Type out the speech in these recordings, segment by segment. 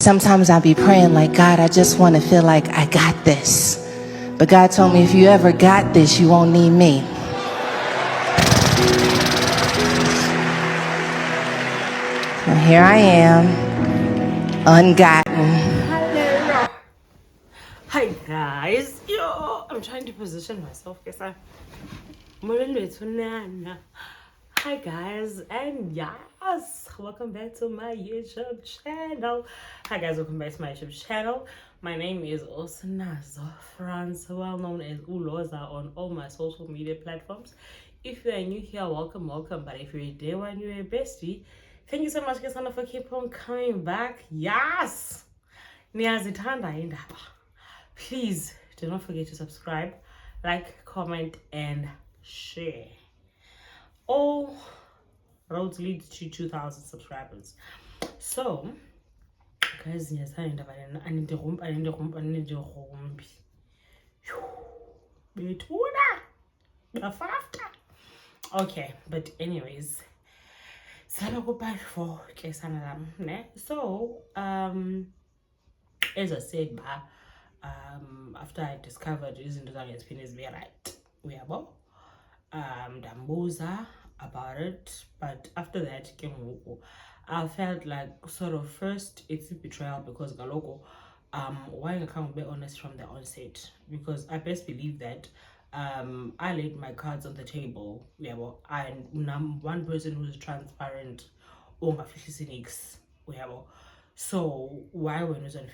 Sometimes I'll be praying like, God, I just want to feel like I got this. But God told me, if you ever got this, you won't need me. And here I am, ungotten. Hi guys, yo, I'm trying to position myself because I'm Hi guys, and yes, welcome back to my YouTube channel. Hi guys, welcome back to my YouTube channel. My name is Osinazo France, well known as Uloza on all my social media platforms. If you are new here, welcome. But if you're a day one, you're a bestie. Thank you so much, Kesana, for keep on coming back. Yes, niyazithanda indaba. Please do not forget to subscribe, like, comment, and share. All roads lead to 2,000 subscribers. So, guys, yes, I need to rump. Okay, but anyways, so as I said, after I discovered using the spin is very right, we are Dambuza about it, but after that I felt like sort of first it's a betrayal because Galoko why I can't be honest from the onset, because I best believe that I laid my cards on the table. Yeah, well, I'm one person who's transparent on cynics. Yeah, well, so why when was on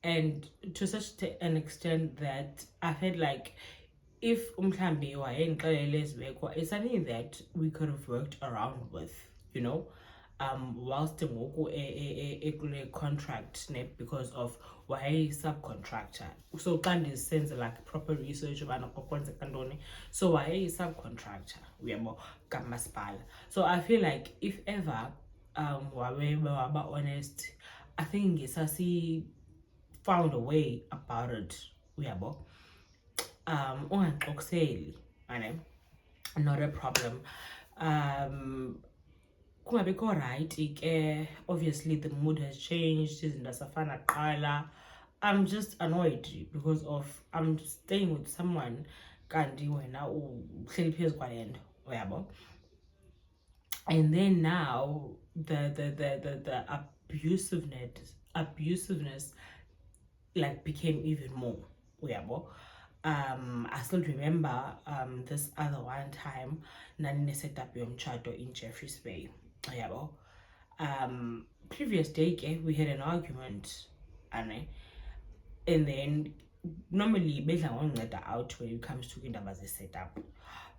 and to such an extent that I felt like if umhlambi wayengixelele ezibekwa, it's something that we could have worked around with, you know, whilst ngoku ekule contract ne, because of why subcontractor. So xa ndisenze like proper research ubana kwenzeka ntoni, so why subcontractor uyabo kamasipala. So I feel like if ever waba honest, I think Sasi found a way about it uyabo. Ungaxoxeli, not a problem. Kungabikho right ke, obviously the mood has changed, izinto asafana kuqala. I'm just annoyed because of I'm staying with someone kanti wena uhleli phezu kwale nto uyabo. And then now the abusiveness like became even more uyabo. I still remember this other one time nanine set up yomtshato in Jeffreys Bay yabo. Previous day we had an argument and then normally bedla ngonceda out when it comes to indaba ze set up,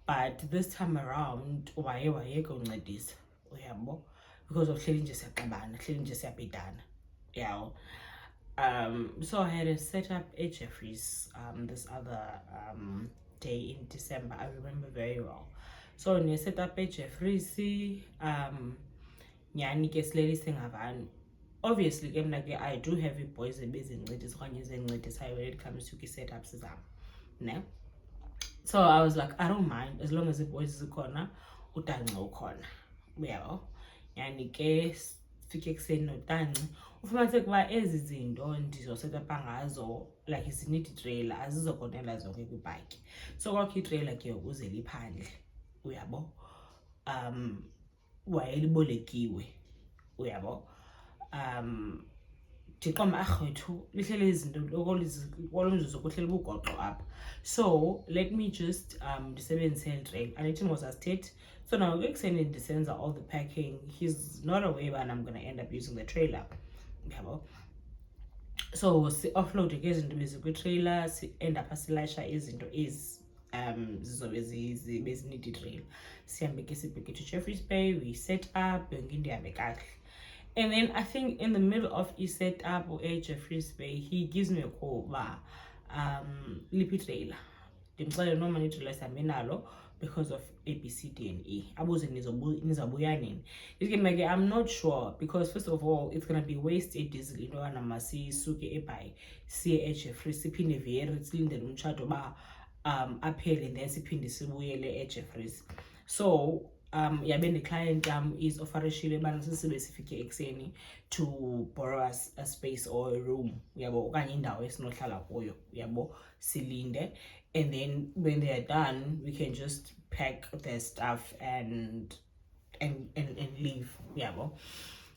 but this time around wayeka uncedisa uyabo, because of hleli nje siyaxabana, hleli nje siyabhedana. Yeah. So I had a setup at Jeffreys this other day in December. I remember very well. So when I set up at Jeffreys, nyani ke sileli singabani. Obviously I do have boys ebezincedisa okanye ezincedisayo when it comes to setups zam, ne? So I was like, I don't mind as long as the boys zikhona utanci ukhona uyabo. Yani ke sifike ekuseni notanci ufumaniseke ukuba ezi zinto ndizosetapha ngazo like zinid itrailer azizokonela zonke kwibhaki, so kwakho itrailer ke ukuze liphandle uyabo. Wayelibolekiwe uyabo. Ndiqomba arhwethu lihlele izinto kolomzuzu kuhleli bugoxo apha, so let me just ndisebenzise itrailer andithi mos asithethe. So now ekuseni ndisenza all the packing, he's not aware when I'm gonna end up using the trailer yabo. So si-offload ke izinto bezikwitrailer, si-end up silayisha izinto ezi zizobe bezinid itrailer. Sihambe ke sibheke to Jeffreys Bay, we set up yonke into ihambe kakuhle. And then I think in the middle of his setup at Jeffreys Bay, he gives me a call ba liphi trailer. Ndimxelele noma itrailer sihambe nalo because of ABCDE. Abuze nizabuya nini. I'm not sure, because first of all it's gonna be wasted diesel into yokana masisuke eBhayi siye eJeffreys siphinde veri silindele umtshato ba aphele then siphinde sibuyele eJeffreys. So yabe ne-client is offerishile bana sisibe sifike ekuseni to borrow us a space or a room, yabo, okanye indawo esinohlala kuyo, yabo, silinde. And then when they are done, we can just pack their stuff and leave, yabo.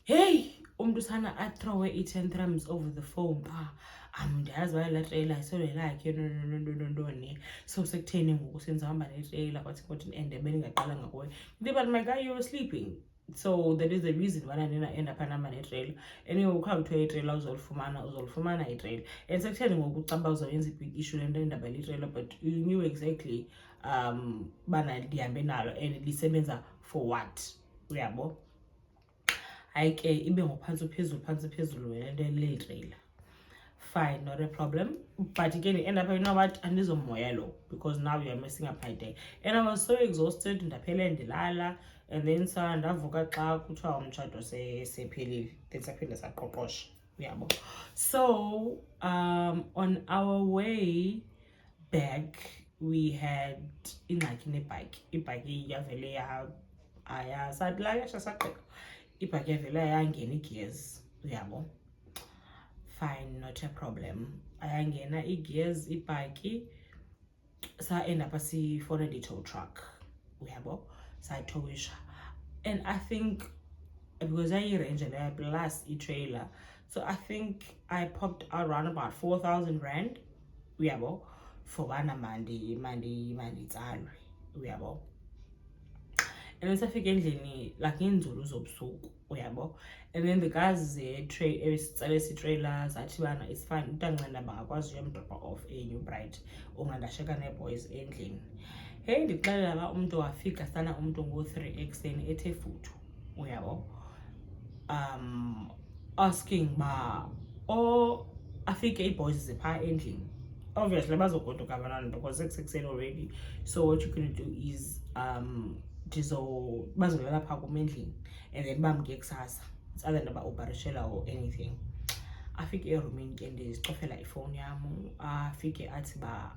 Hey, sana athrowe i-tantrums over the phone. Ndiyazi why laa trailer isolelakhe ntoni, so sekutheni ngoku senzihamba netrailer kwathi and bendingaqalanga kuyo. But my guy, you were sleeping, so that is the reason why ndina end up anamba netrailer. Anyway, ukha kuthiwa itrailer uzolifumana itrailer, and sekutheni ngoku ucaba uzawuyenza i-big issue le nto indaba letrailer, but you knew exactly bana ndihambe nalo and lisebenza for what, uyabo. Hayi ke ibe ngophantsi phezulu wena nto le trailer. Fine, not a problem. But again, end up, you know what, and this is moyelo, because now you are messing up my day. And I was so exhausted, ndaphela ndilala, and then ndavuka xa kuthiwa umtshato sephelile, then saphinde saqoqosha, uyabo. So on our way back, we had ingxaki nebike. Ibike yavele ayasadlayasha saqeka. Ibike yavele yangena igears, uyabo. Fine, not a problem. Ayangena i-gears ibhaki, sa-end up sifowunela i-tow truck, uyabo, sayitowisha. And I think because ayi-range leyo plus i-trailer, so I think I popped around about 4,000 rand, uyabo, for bana mandi tsalwe, uyabo. And then safika endlini like inzulu zobusuku, uyabo. And then the guys trailer zathi bana it's fine, utanqenda bangakwazi uyamdropa off new bride, ungandasheka nee-boys endlini. Hey, ndixelela la umntu wafika sana umntu ngo-3 ekuseni ethe futhu, uyabo. Asking ba afike ii-boys zipha endlini. Obviously bazogoduka abantwana because sekuseni already. So what you can do is bazolala phaa kum endlini, and then bamke kusasa, it's other ndaba operationa or anything. Afike erumini ke ndizicofela ifowuni yam, afike athi ba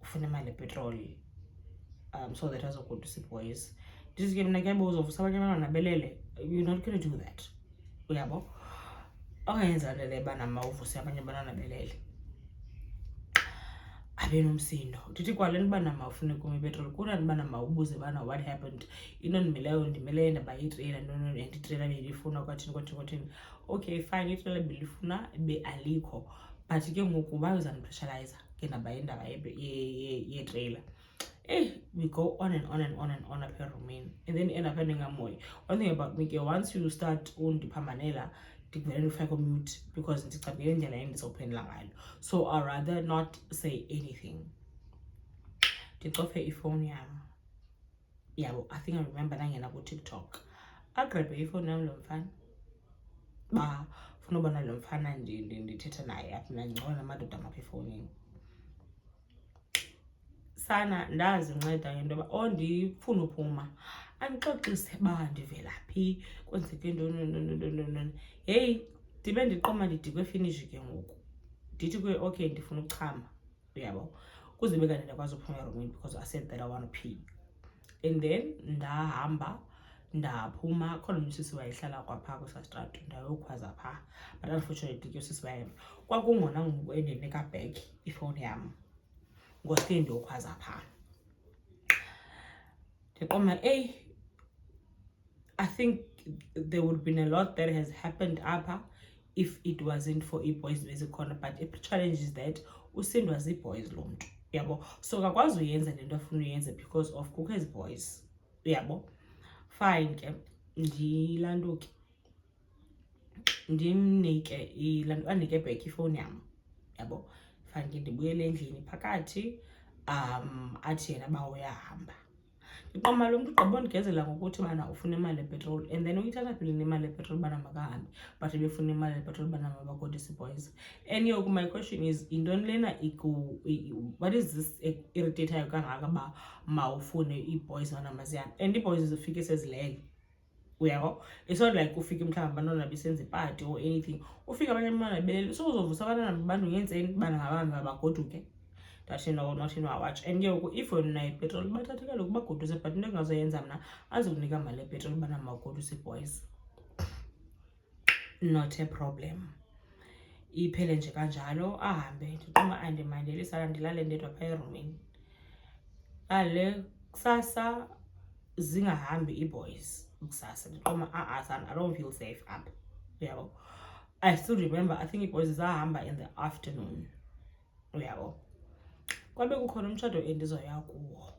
ufuna imali epetroli, so that azogoduse ii-boys. Ndithi ke mna ke uzovusa abanye abantwana belele, you're not going to do that, uyabo. Ongayenza nto le bana mawuvuse abanye abantwana belele abe nomsindo. Ndithi kwale nto bana mawufune kum ipetroli kunani bana mawubuze bana what happened, into ndimeleyo ndaba itrailer and itrailer belifuna kwathini. Okay fine, itrailer belifuna alikho, but ke ngoku bayozandipressurize ke ndaba yetrailer. We go on and on apha erumini, and then end up ndingamoyi. One thing about me ke, once you start undiphamanela, ndikuvele ndifake mute because ndicabukele indlela endizawuphendula ngayo. So I'd rather not say anything. Ndicofe ifowuni yam, yabo. I think I remember ndangena ku-TikTok, agrabhe ifowuni yam lo mfana, funa ubona lo mfana ndithetha naye apha, mna ndincokola namadoda apha efowunini. Sana ndazinceda ngento yoba ndifuna uphuma, andixoxise ndivela phi, kwenzeke ntoni. Hey, ndibe ndiqoma ndidikwe finish ke ngoku. Ndithi kuye okay ndifuna ukuchama, uyabo, kuze ibe kanti ndakwazi uphuma erumini because I said that I want to pee. And then ndahamba ndaphuma, khona umsisi wayehlala kwaphaa kwesastrato, ndayokhwaza phaa, but unfortunately ke usisi waye kwakungona ngoku endinika back ifowuni yam, ngosuke ndiyokhwaza phaa. Ndiqoma I think there would have been a lot that has happened apha if it wasn't for ii-boys bezikhona, but the challenge is that usindwa zii-boys lo mntu, uyabo. So akakwazi uyenza le nto afuna uyenza because of kukho ezi boys, uyabo. Fine ke, ndilantuke ndimnike andike back ifowuni yam, yabo. Fine ke, ndibuyele endlini phakathi, athi yena uba uyahamba. Ndiqoma lo mntu ugqiba undigezela ngokuthi bana ufuna imali epetroli, and then uyithatha phi le imali epetroli bana makahambe, but ebefuna imali epetroli bana mabagodise ii-boys. And yoku my question is, yintoni lena what is this irritateyo kangaka ba mawufune ii-boys bana mazihamba, and ii-boys zifike sezilele, uyabo. It's not like ufike mhlawumbi abantwana besenza ipati or anything, ufike abanye abantwana belele, so uzovusa abantwana babantu ngentseni bana ngabahambe bagoduke. that not in my watch. And you, if you're not petrol, but I take a look back to the partner as I am now, as you nigga my petrol, but I'm go to see boys. Not a problem. Iphele nje kanjalo ahambe ndituma andimandele isala ndilale ndedwa phaa erumini. Ale kusasa zingahambi i-boys kusasa nditoma I don't feel safe up. Uyabo. I still remember, I think i-boys zahamba in the afternoon. Uyabo. Kwabe kukhona umtshato endizoya kuwo.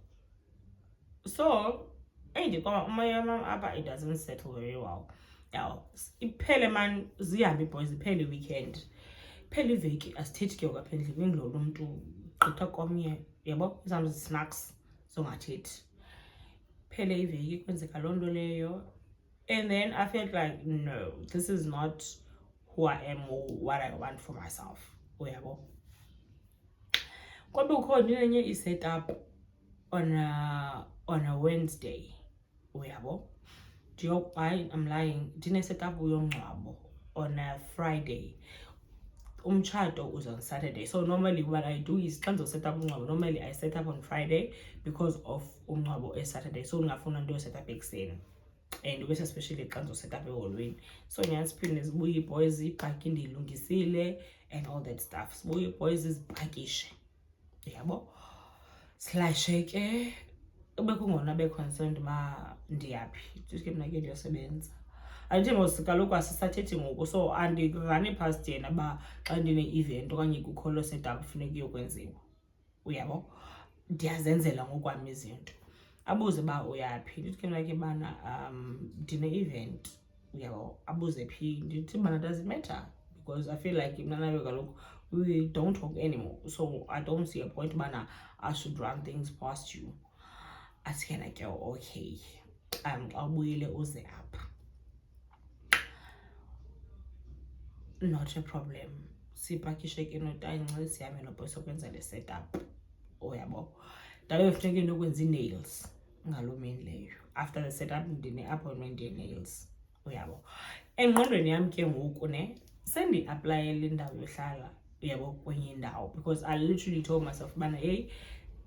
So endikwama umoya wam apha it doesn't settle very well. Yawo iphele man zihambe i-boys iphele weekend. Phela iveki asithethi ke apha endlini ngilolo muntu gqitha komnye yabo izam snacks zongathethi. Phele iveki kwenzeka loo nto leyo, and then I felt like no, this is not who I am or what I want for myself. Uyabo. Kwabe ukhona enye i-setup on a Wednesday. Uyabo. I'm lying. Dine setup uyongcwabo on a Friday. Umtshato was on Saturday. So normally what I do is to set up umngcwabo. Normally I set up on Friday because of umngcwabo is Saturday. So ngafuna ndo set up ekuseni. And we especially to set up ehholweni. So ngiyaspin is buyi boys ipack indilungisile and all that stuff. Buyi boys is package. Yabo. Slash ke bekungona be concerned ma ndiyaphi. Just ke mina ke ndiyasebenza. Andithi mos kaloku asisathethi ngoku, so andirani past yena ba xa ndine-event okanye kukho loo setup funeka iyokwenziwa. Uyabo. Ndiyazenzela ngokwami izinto. Abuze ba uyaphi. Ndithi ke mna ke bana ndine-event. Uyabo. Abuze phi. Ndithi bana does it matter? Because I feel like mna nawe kaloku we don't talk anymore. So I don't see a point bana I should run things past you. Athi ke like okay. Awubuyile uze apha. Not a problem. Sipakishe ke notanci siyame noboys okwenza le setup. Uyabo. Ndabe kufuneka into okwenza i-nails ngalo mini leyo. After the setup ndine appointment ye-nails. Uyabo. Engqondweni yami ke ngoku ne sendi-applyele indawo yohlala uyabo kwenye indawo, because I literally told myself bana hey,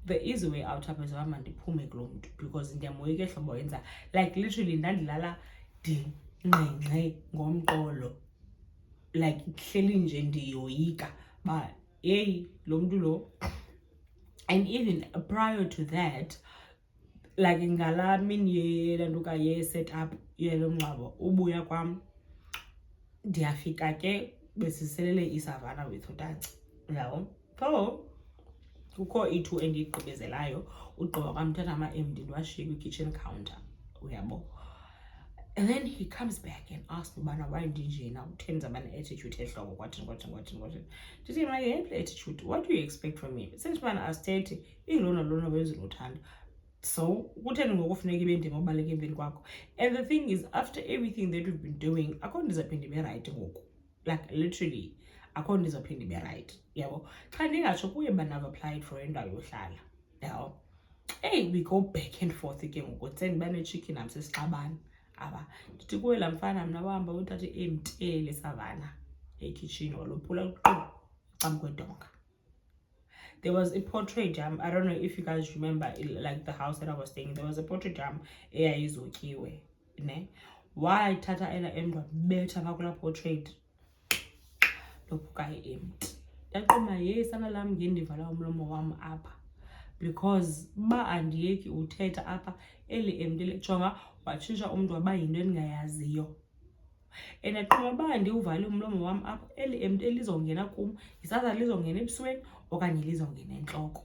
there is a way out apha ezihamba ndiphume kulo mntu, because ndiyamoyika ehlobo wenza like literally ndandilala ndinqenqe ngomqolo. Like hleli nje ndiyoyika ba hey lo muntu lo. And even prior to that, like ngala mini yelantuka ye set up yelo mngcwabo ubuya kwam ndiyafika ke besiselele isavana with utanci. Yabo. So kukho i2 endigqibezelayo ugqiba kwamthatha ama-MD ndiwashiye kwi-kitchen counter. Uyabo. And then he comes back and asks me, Bana, why did you now tend an attitude? What? Did he my attitude? What do you expect from me? Since man I stated, so what and the thing is, after everything that we've been doing, I can't disappoint to be right. Like literally, I can't disappoint to be right. Yeah, but I've applied for it. Yeah. Hey, we go back and forth again. We send banana chicken. I'm just stubborn. Aba ndithi kuwe la mfana mina wahamba uthathe emtele savana ekitchen walophula phambi kwedonga. There was a portrait jam. I don't know if you guys remember, like the house that I was staying, there was a portrait jam eyayizokiwe ne wayithatha ena emntwa betha ngakula portrait lophuka empty. Yaqoma yesana lam ngendivala umlomo wami apha, because ba andiyeki uthetha apha eli emdile jonga watshintsha umuntu waba yinto endingayaziyo. And aqoma ba ndiwuvale umlomo wami apha eli emde elizongena kum isaza lizongena ebusweni okanye lizongena entloko.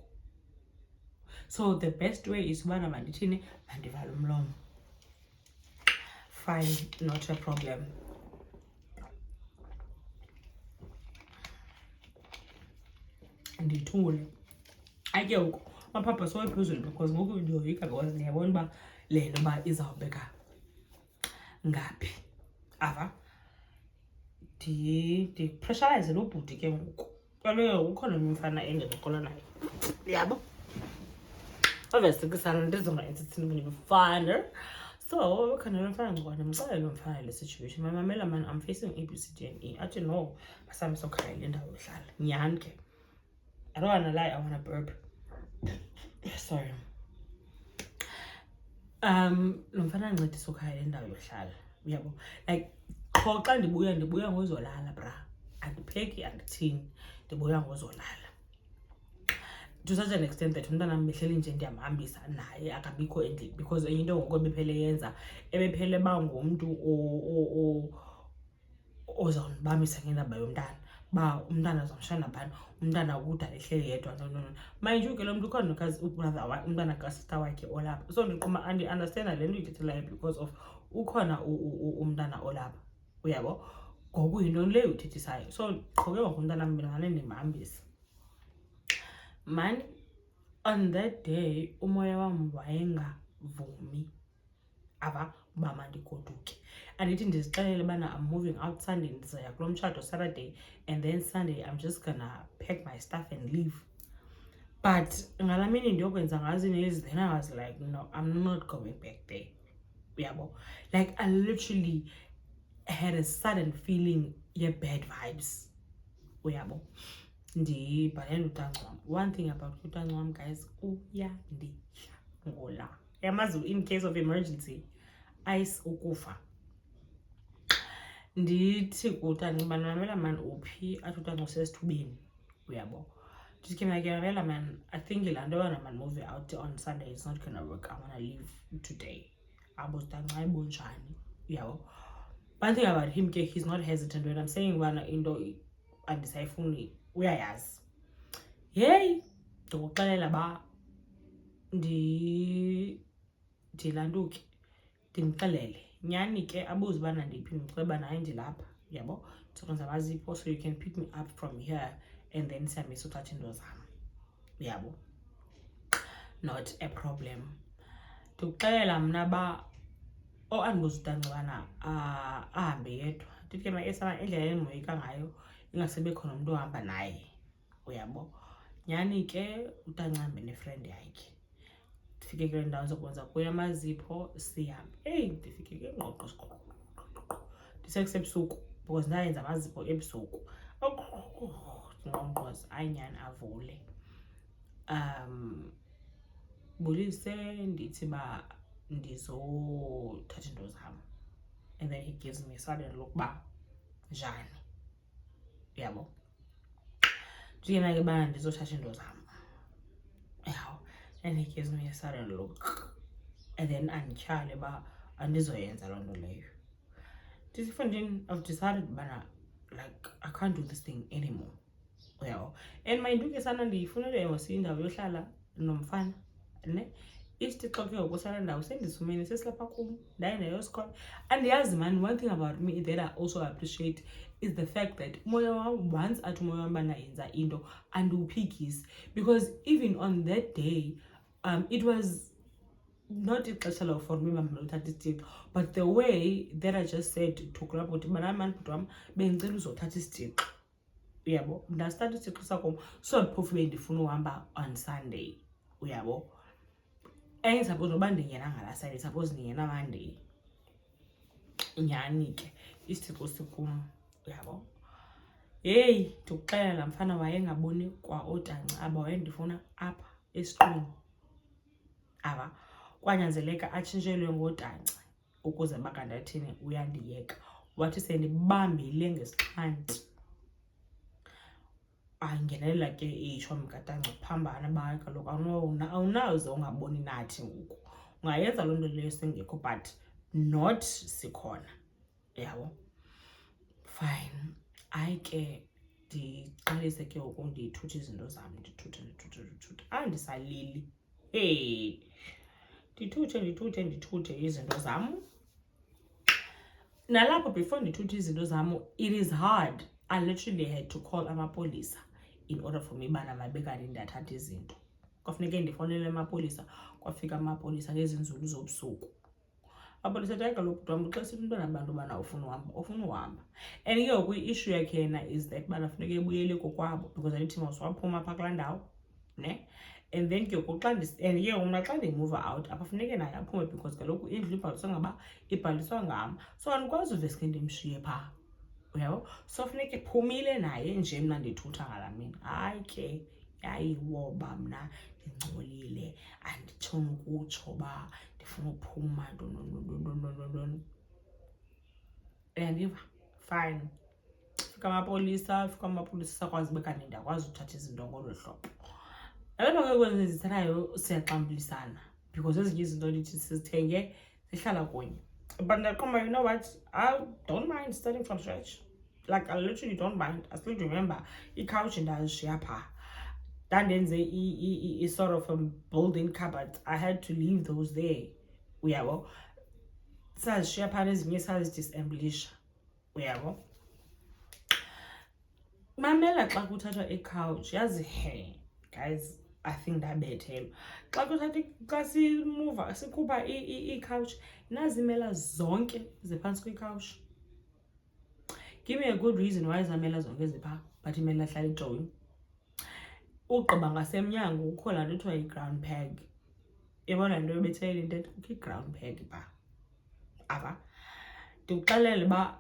So the best way is ubana mandithini mandivale umlomo. Fine, not a problem. Ndithule ake uko maphapha sowaphezulu, because ngoku ndiyoyika because ndiyabona uba le nto uba izawubeka ngaphi. Ava ndipressurize lo bhuti ke ngoku kaloku ukhona umfana endizoxola naye yabo obviously ndizongayenza ithini ndimfana. So ukhona lo mfana ngikona ndimxelela lo mfana le situation, mamamela man, I'm facing ABCD and E. Athi no, basami sokhaya le ndawo yohlala nyhani ke. I don't want to lie, I want to burp. Sorry. Lo mfana ancedisa ukhaya le ndawo yohlala uyabo, like qho xa ndibuya ngozolala bra, andipheki andithini, ndibuya ngozolala to such an extent that umntanam behleli nje ndiyamhambisa naye akabikho endlini because enye into ngoku ebephele yenza ebephele bangumntu ozawundibamisa ngendaba yomntana ba umntana azawumshaya nabani, umntana ukudala ehleli yedwa no. Mind you ke lo mntu ukhona because ubrother umntana kasista wakhe olapha, so ndiquma andi-understanda le nto uyithethelayo because of ukhona umntana olapha uyabo, ngoku yinto le uthethisayo. So qho ke ngoku umntanam bendimane ndimhambisa man. On that day umoya wam wayengavumi ava uba mandigoduke, andithi ndizixelele ubana I'm moving out Sunday, ndizaya kulo mtshato Saturday, and then Sunday I'm just gonna pack my stuff and leave. But ngala mini ndiyokwenza ngazi nezi, then I was like, no, I'm not going back there uyabo. Like I literally had a sudden feeling bad vibes uyabo. Ndibhalele utanci wam. One thing about utanci wam guys, uyandidla ngola, yamazi in case of emergency ice ukufa. Ndithi kutanci ubana mamela man uphi, athi utanci usesithubeni uyabo. Ndithi ke mamela man, I think laa nto yona man movie out on Sunday is not gonna work, I wanna leave today. Abo utanci ayibonjani uyabo. One thing about him ke, he's not hesitant when I'm saying ubana into andisayifuni uyayazi. Hey, ndikuxelela ba ndilanduke ndimxelele nyani ke abuze ubana ndiphi, ndimxelele ubana hayi ndilapha yabo, ndizokwenza amazipho so you can pick me up from here and then sihambe sothatha into zam yabo, not a problem. Ndikuxelela mna ba andibuza utanci ubana ahambe yedwa, ndithi ke makesana indlela endimoyika ngayo ingasebekho nomntu ohamba naye uyabo. Nyani ke utanci ahambe nefriend yakhe, ndifike kule ndawo ndizokwenza kuyo amazipho sihambe. Ndifike ke ngqoqo ndisebusuku because ndayenza amazipho ebusuku ngqongqoza anyani avule. Bulise ndithi ba ndizothatha into zam, and then he gives me a sudden look ba njani uyabo. Ndiyena ke bana ndizothatha into zam yawo, and he gives me a sudden look and then andityhale ba andizoyenza loo nto leyo. Ndithi Fondini, I've decided bana like I can't do this thing anymore uyabo. And mind you ke sana ndiyifunele yose indawo yohlala nomfana ne, ithi xa ke ngokusala ndawo sendisumene sesilapha kum ndaye ndayosikolo. Andiyazi man, one thing about me that I also appreciate is the fact that moya wam once athi moya wam bana yenza into andiwuphikisi, because even on that day it was not ixesha lawo for me uba uthatha isitixo, but the way that I just said to kulapho ukuthi bana mani bhuti wam bendicela uzothatha isitixo uyabo, ndasithatha isitixo sakum, so phofu bendifuna uhamba on Sunday uyabo. Suppose noba ndingena ngala Sunday, suppose ndingena Monday nyani ke isitixo sikum uyabo. Hey, ndikuxelela laa mfana wayengaboni kwa otanci aba, wayendifuna apha esiqwini aba, kwanyanzeleka atshintshelwe ngotanci ukuze bakandathini uyandiyeka. Wathi sendibambile ngesixhanti angenelela ke itshomi katanci phambana ba kaloku awunaze ungaboni nathi ngoku, ungayenza loo nto leyo singekho but not sikhona yabo. Fine, hayi ke ndiqalise ke ngoku ndiyithutha izinto zam, ndithuthe andisalili. Ndithuthe izinto zam. Nalapho before ndithuthe izinto zam, it is hard. I literally had to call amapolisa in order for me bana mabe kanti ndathatha izinto. Kwafuneke ndifowunele amapolisa, kwafika amapolisa ngezi nzulu zobusuku. Amapolisa athi kaloku bhuti wam xa sithi umntwana abantu bana ufuna uhamba. And ke ngoku i-issue yakhe yena is that bana funeke ebuyele kokwabo because andithi mawusiwaphuma phaa kulaa ndawo ne. And then ke ngoku xa mna xa ndimuva out apha funeke naye aphume because kaloku indlu ibhaliswa ngam, so andikwazi uveske ndimshiye phaa uyabo. So funeke phumile naye nje mna ndithutha ngala mini. Hayi ke yayiwoba mna ndingcolile anditshoni ukutsho uba ndifuna uphuma ntoni. Uyandiva? Fine. Fika amapolisa sakwazi uba kanti ndiyakwazi uthatha izinto ngolo hlobo. Loo nto ke kwenye zithathayo siyaxambulisana because ezinye izinto ndithi sizithenge zihlala kunye. But ndaqomba, you know what, I don't mind starting from scratch. Like, I literally don't mind. I still remember i-couch ndazishiya phaa. Ndandenze a sort of a built-in cupboard. I had to leave those there. Uyabo? Sazishiya phaa ezinye sazidisassemblisha. Uyabo? Mamela xa kuthathwa i-couch, yazi guys, I think ndabethelwa. Xa simuva sikhupha i-couch, nazimela zonke ziphansi kwi-couch. Give me a good reason why izamela zonke zipha, but imela hlala ejowini. Ugqiba ngasemnyango kukho laa nto kuthiwa yi-ground peg. Yabona into yobethele intetho, kukho i-ground peg phaa. Ava? Ndikuxelele uba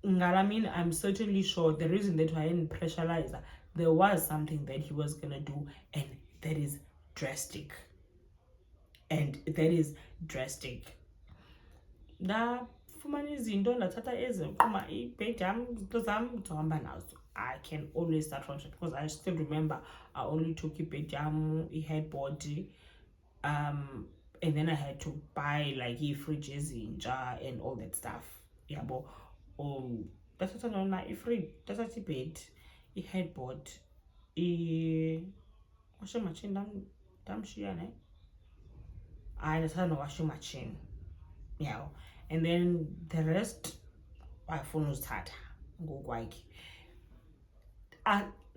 ngalamini, I'm certainly sure the reason that I didn't pressurize her, there was something that he was gonna do, and that is drastic. Ndafumana izinto ndathatha eziquma ibhedi yam, izinto zam ndizohamba nazo. I can always start from scratch because I still remember I only took ibhedi yam, i-headboard, and then I had to buy like i-fridge ezintsha and all that stuff. Yabo. Ndathatha nona i-fridge, ndathatha ibhedi, i-headboard, i-washing machine ndamshiya ne. Hayi, ndathatha no-washing machine. Yeah. And then the rest wafuna uzithatha ngokwakhe.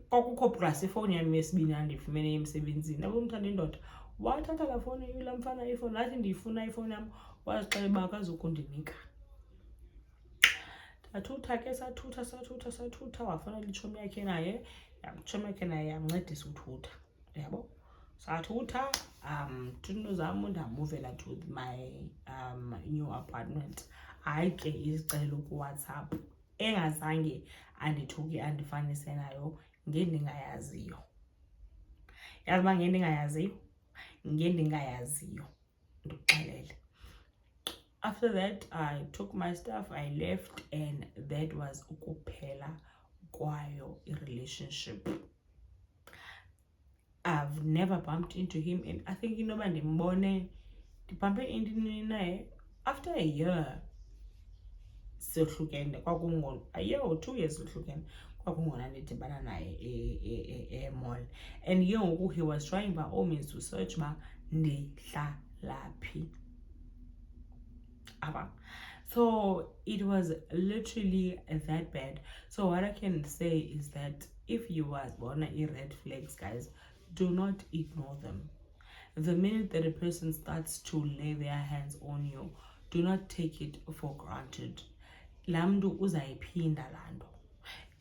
Kwakukho plus ifowuni yam yesibini andifumene emsebenzini. Yabo umthanda indoda, wathatha laa fowuni yula mfana ifowuni, nathi ndiyifuna ifowuni yam, wazixela uba akazukundinika. Ndathutha ke sathutha, wafonela itshomi yakhe naye, itshomi yakhe naye yamncedisa uthutha. Yabo? Sathutha, into zam ndamuvela to my new apartment. Hayi ke isicelo kuWhatsApp engazange andithuki andifanise nayo ngendingayaziyo. Yazi uba ngendingayaziyo, ndikuxelele. After that, I took my stuff, I left, and that was ukuphela kwayo i-relationship. I've never bumped into him, and I think inoba ndimbone ndibhampe into naye after a year sihlukene. A year or 2 years sihlukene, kwakungona ndidibana naye e-mall, and ke ngoku he was trying by all means to search uba ndihlalaphi. So it was literally that bad. So what I can say is that if you are born red flags, guys, do not ignore them. The minute that a person starts to lay their hands on you, do not take it for granted. Lamdu uzayiphinda lando.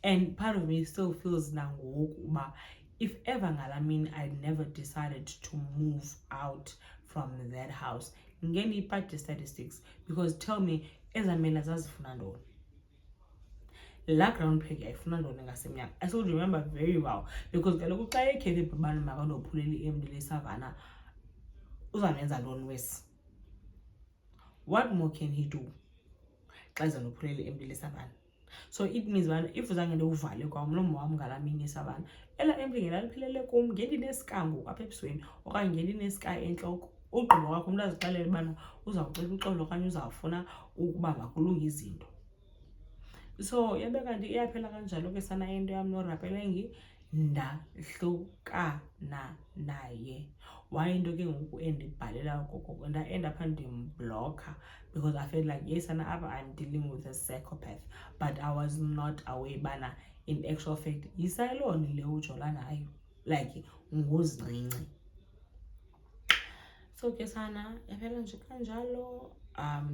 And part of me still feels nangoku uba if ever ngalamini I'd never decided to move out from that house, ngeni statistics, because tell me, ezamela zazifuna ntoni? La ground peg ayifuna ntoni ngasemnyanga? I still remember very well, because kaloku xa ekhephe ibhabani makandophulela emntu lesavana, uzamenza ntoni wesi? What more can he do xa ezanophulela emntu lesavana? So it means that if uzange ndivale kwamlomo wam ngalamini esavana, ela emntu ngelaliphelele kum, ngendineskango apha ebusweni okanye ngendineska entloko, ugqiba kwakho umntu azixelele ubana uzawucela uxolo okanye uzawufuna ukuba makulunge izinto. So yabe kanti iyaphela kanjalo ke sana into yam noRapelengi, ndahlukana naye. Wayinto ke ngoku endibhalela koko, ndaenda phaa ndimblocker because I felt like yes, and I'm dealing with a psychopath, but I was not aware bana in actual fact yisaloni le ujola nayo, like nguzincinci. So ke sana yaphela nje kanjalo.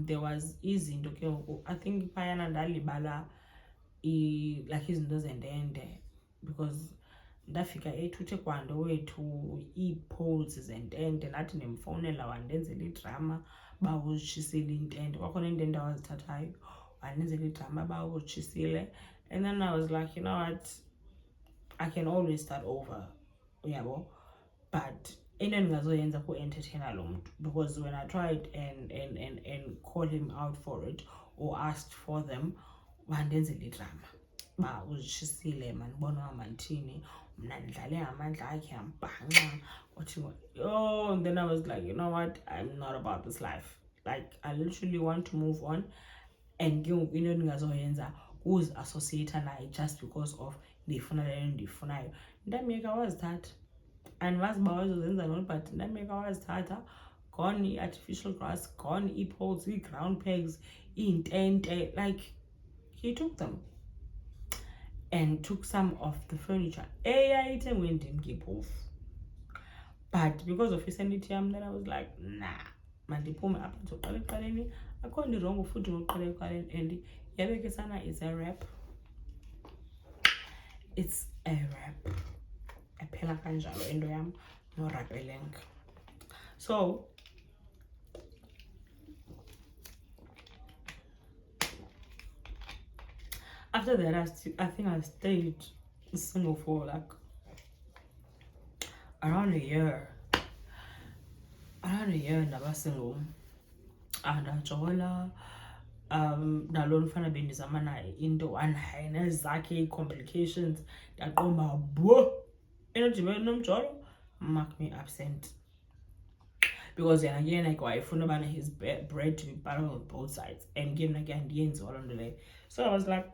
There was izinto ke ngoku, I think phayana ndalibala like izinto zentende, because ndafika ethuthe kwanto wethu ii-poles zentende, nathi ndimfowunela wandenzela idrama bawuzitshisile intende. Kwakhona intende awazithathayo, wandenzela idrama bawuzitshisile. And then I was like, you know what, I can always start over. uyabo. But into endingazoyenza ku-entertaina lo muntu, because when I tried and call him out for it or asked for them, bandenzela idrama ba uzitshisile mandibona uhamba ndithini, mna ndidlale ngamandla akhe ambhanxa wathi yo. And then I was like, you know what, I'm not about this life. Like I literally want to move on. And ke ngoku into endingazoyenza kuzi-associate naye just because of ndiyifuna leyo ndiyifunayo. Ndamyeka wazithatha, andimazi uba wazozenza ntoni, but ndamyeka wazithatha. Gone i-artificial grass, gone ii-poles, ii-ground pegs, iintente, like he took them and took some of the furniture eyayithengwe ndim ngephofu. But because of insanity yam, then I was like, nah, mandiphume apha ndizoqala ekuqaleni. Akho ndirongo futhi ngokuqala ekuqaleni, and yabe ke sana is a rap. It's a rap. Aphela kanjalo into yam no rappeleng. So after that, I think I stayed single for like around a year. Ndaba single. Ndajola nalo mfana bendizama naye into anaye nezakhe ii-complications. Ndaqomba bo enodibene nomjolo, mark me absent. Because yena ke like wayefuna ubana his bread to be buttered on both sides, and ke mna ke andiyenziwa loo nto leyo. So I was like,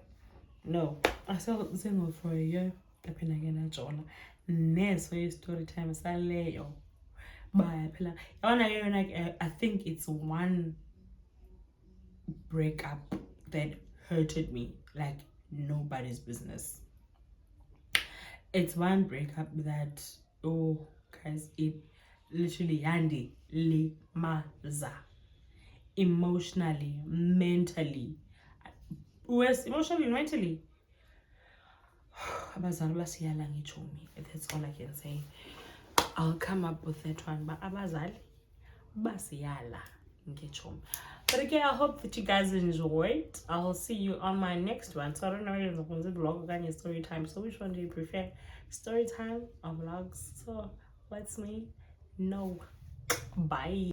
no. I stayed single for a year. Ndaphinda ke ndajola neso i-story time saleyo baya phela. Yabona ke yona, I think it's one breakup that hurted me like nobody's business. It's one breakup that, oh guys, it literally yandi limaza emotionally, mentally. Worse, emotionally, mentally. Abazali basiyala ngichomi. That's all I can say. I'll come up with that one. But abazali basiyala ngichomi. But again, I hope that you guys enjoyed. I'll see you on my next one. So I don't know if it's a vlog or a story time. So which one do you prefer? Story time or vlogs? So let me know. Bye.